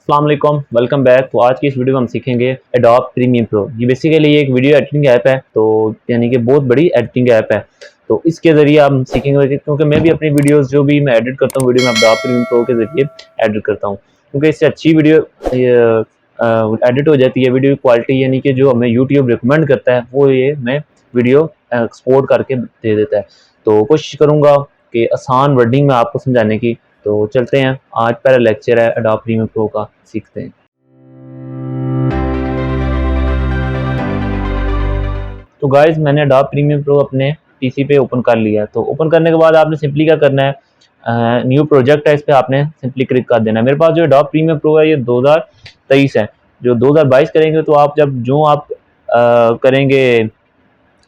अस्सलाम वालेकुम, welcome back. तो आज की इस वीडियो में हम सीखेंगे एडोब प्रीमियम प्रो। ये बेसिकली एक वीडियो एडिटिंग ऐप है, तो यानी कि बहुत बड़ी एडिटिंग ऐप है। तो इसके ज़रिए हम सीखेंगे, क्योंकि मैं भी अपनी वीडियोस जो भी मैं एडिट करता हूँ वीडियो में एडोब प्रीमियम प्रो के ज़रिए एडिट करता हूँ, क्योंकि इससे अच्छी वीडियो एडिट हो जाती है। वीडियो की क्वालिटी यानी कि जो हमें यूट्यूब रिकमेंड करता है वो ये मैं वीडियो एक्सपोर्ट करके दे देता है। तो कोशिश करूँगा कि आसान वर्डिंग में आपको समझाने की। तो चलते हैं, आज पहला लेक्चर है एडोब प्रीमियर प्रो का, सीखते हैं। तो गाइज मैंने एडोब प्रीमियर प्रो अपने पीसी पे ओपन कर लिया है। तो ओपन करने के बाद आपने सिंपली क्या करना है, न्यू प्रोजेक्ट है, इस पर आपने सिंपली क्लिक कर देना है। मेरे पास जो एडोब प्रीमियर प्रो है ये 2023 है। जो 2022 करेंगे तो आप आप करेंगे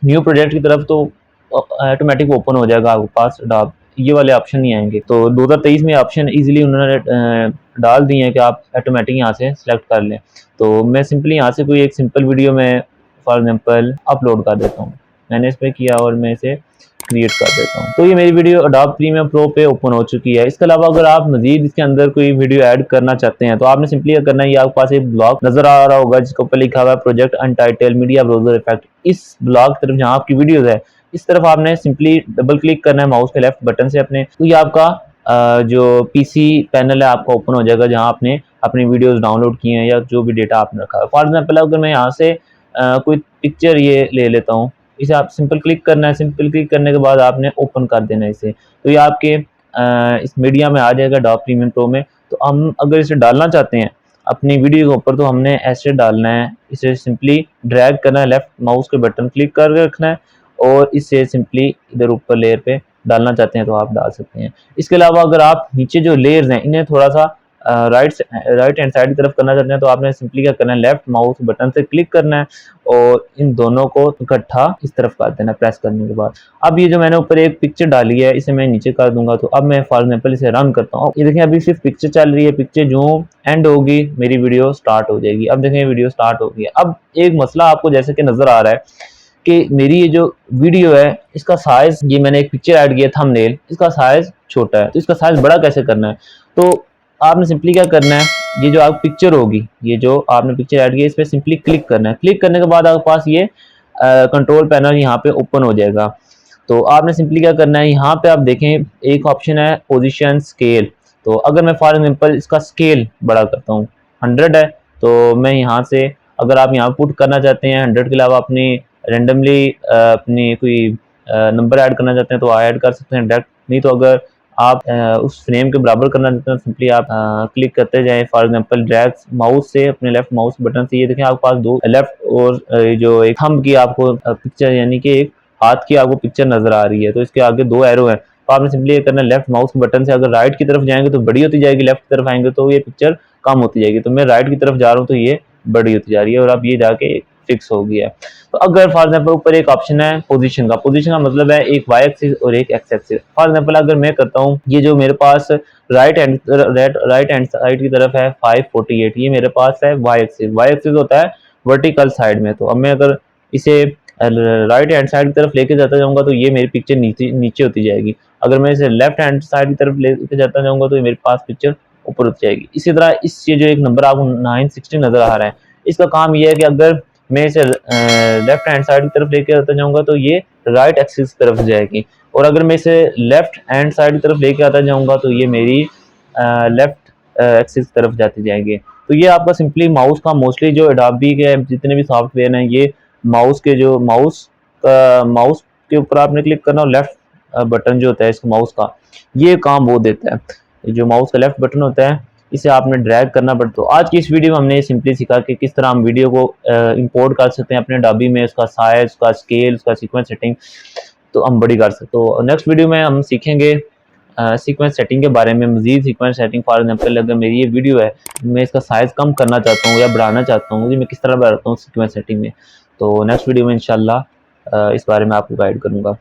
न्यू प्रोजेक्ट की तरफ, तो ऑटोमेटिक ओपन हो जाएगा आपके पास एडोब, ये वाले ऑप्शन नहीं आएंगे। तो 2023 में ऑप्शन इजीली उन्होंने डाल दिए हैं कि आप ऑटोमेटिक यहाँ से सेलेक्ट कर लें। तो मैं सिंपली यहाँ से कोई एक सिंपल वीडियो में फॉर एग्जांपल अपलोड कर देता हूँ। मैंने इस पर किया और मैं इसे क्रिएट कर देता हूँ। तो ये मेरी वीडियो एडोब प्रीमियर प्रो पे ओपन हो चुकी है। इसके अलावा अगर आप मजीद इसके अंदर कोई वीडियो ऐड करना चाहते हैं तो आपने सिंपली क्या करना है, ये आपके पास एक ब्लॉग नजर आ रहा होगा जिसके ऊपर लिखा हुआ है प्रोजेक्ट अनटाइटल मीडिया ब्राउजर इफेक्ट। इस ब्लॉग की तरफ जहाँ आपकी वीडियोज है, इस तरफ आपने सिंपली डबल क्लिक करना है माउस के लेफ्ट बटन से अपने। तो ये आपका जो पीसी पैनल है आपका ओपन हो जाएगा, जहाँ आपने अपनी वीडियोस डाउनलोड की हैं या जो भी डेटा आपने रखा है। फॉर एग्जांपल अगर मैं यहाँ से कोई पिक्चर ये ले लेता हूँ, इसे आप सिंपल क्लिक करना है। सिंपल क्लिक करने के बाद आपने ओपन कर देना है इसे। तो ये आपके इस मीडिया में आ जाएगा एडोब प्रीमियर प्रो में। तो हम अगर इसे डालना चाहते हैं अपनी वीडियो के ऊपर, तो हमने ऐसे डालना है, इसे सिंपली ड्रैग करना है, लेफ्ट माउस के बटन क्लिक करके रखना है और इसे सिंपली इधर ऊपर लेयर पे डालना चाहते हैं तो आप डाल सकते हैं। इसके अलावा अगर आप नीचे जो लेयर्स हैं इन्हें थोड़ा सा राइट हैंड साइड की तरफ करना चाहते हैं तो आपने सिंपली क्या करना है, लेफ्ट माउस बटन से क्लिक करना है और इन दोनों को इकट्ठा इस तरफ कर देना प्रेस करने के बाद। अब ये जो मैंने ऊपर एक पिक्चर डाली है इसे मैं नीचे कर दूंगा। तो अब मैं फॉर एग्जांपल इसे रन करता हूँ। ये देखें अभी सिर्फ पिक्चर चल रही है, पिक्चर जो एंड होगी मेरी वीडियो स्टार्ट हो जाएगी। अब देखें वीडियो स्टार्ट हो गई है। अब एक मसला आपको जैसे कि नजर आ रहा है कि मेरी ये जो वीडियो है इसका साइज, ये मैंने एक पिक्चर ऐड किया थंबनेल, इसका साइज छोटा है। तो इसका साइज बड़ा कैसे करना है, तो आपने सिंपली क्या करना है, ये जो आप पिक्चर होगी, ये जो आपने पिक्चर ऐड किया इस पर सिंपली क्लिक करना है। क्लिक करने के बाद आपके पास ये कंट्रोल पैनल यहाँ पे ओपन हो जाएगा। तो आपने सिंपली क्या करना है, यहाँ पे आप देखें एक ऑप्शन है पोजीशन स्केल। तो अगर मैं फॉर एग्जांपल इसका स्केल बड़ा करता हूँ, 100 है, तो मैं यहाँ से अगर आप यहाँ पुट करना चाहते हैं 100 के अलावा अपनी रेंडमली अपनी कोई नंबर ऐड करना चाहते हैं तो ऐड कर सकते हैं डायरेक्ट। नहीं तो अगर आप उस फ्रेम के बराबर करना चाहते हैं तो सिंपली आप क्लिक करते जाएं। फॉर एग्जांपल ड्रैग माउस से अपने लेफ्ट माउस बटन से, ये देखें आपके पास दो लेफ्ट और जो एक थंब की आपको पिक्चर यानी कि एक हाथ की आपको पिक्चर नजर आ रही है, तो इसके आगे दो एरो है। तो आपने सिंपली ये करना है, लेफ्ट माउस बटन से अगर राइट की तरफ जाएंगे तो बड़ी होती जाएगी, लेफ्ट की तरफ आएंगे तो ये पिक्चर कम होती जाएगी। तो मैं राइट की तरफ जा रहा हूँ तो ये बड़ी होती जा रही है और अब ये जाके फिक्स हो गया है। तो अगर फॉर एग्जांपल ऊपर एक ऑप्शन है पोजीशन का, पोजीशन का मतलब है एक वाई एक्सिस और एक एक्स एक्सिस। फॉर एग्जांपल अगर मैं करता हूँ, ये जो मेरे पास राइट हैंड साइड की तरफ है 548, ये मेरे पास है वाई एक्सिस। वाई एक्सिस होता है वर्टिकल साइड में। तो अब मैं अगर इसे राइट हैंड साइड की तरफ लेके जाता जाऊंगा तो ये मेरी पिक्चर नीचे होती जाएगी। अगर मैं इसे लेफ्ट हैंड साइड की तरफ लेके जाता जाऊंगा तो ये मेरे पास पिक्चर ऊपर होती जाएगी। इसी तरह इस ये जो एक नंबर आपको 960 नजर आ रहा है, इसका काम ये है कि अगर मैं इसे लेफ्ट हैंड साइड की तरफ लेके आता जाऊंगा तो ये राइट एक्सिस की तरफ जाएगी, और अगर मैं इसे लेफ्ट हैंड साइड की तरफ लेके आता जाऊंगा तो ये मेरी लेफ्ट एक्सिस की तरफ जाती जाएगी। तो ये आपका सिंपली माउस का, मोस्टली जो एडोबी के जितने भी सॉफ्टवेयर हैं, ये माउस के जो माउस के ऊपर आपने क्लिक करना और लेफ्ट बटन जो होता है इसका माउस का, ये काम वो देता है। जो माउस का लेफ्ट बटन होता है इसे आपने ड्रैग करना पड़ता। तो आज की इस वीडियो में हमने सिंपली सीखा कि किस तरह हम वीडियो को इंपोर्ट कर सकते हैं अपने एडोबी में, उसका साइज, उसका स्केल, उसका सीक्वेंस सेटिंग तो हम बड़ी कर सकते। तो नेक्स्ट वीडियो में हम सीखेंगे सीक्वेंस सेटिंग के बारे में, मजीद सीक्वेंस सेटिंग। फॉर एग्जांपल अगर मेरी ये वीडियो है, मैं इसका साइज कम करना चाहता हूँ या बढ़ाना चाहता हूँ, मैं किस तरह बढ़ाता हूँ सीक्वेंस सेटिंग में, तो नेक्स्ट वीडियो में इंशाल्लाह इस बारे में आपको गाइड करूँगा।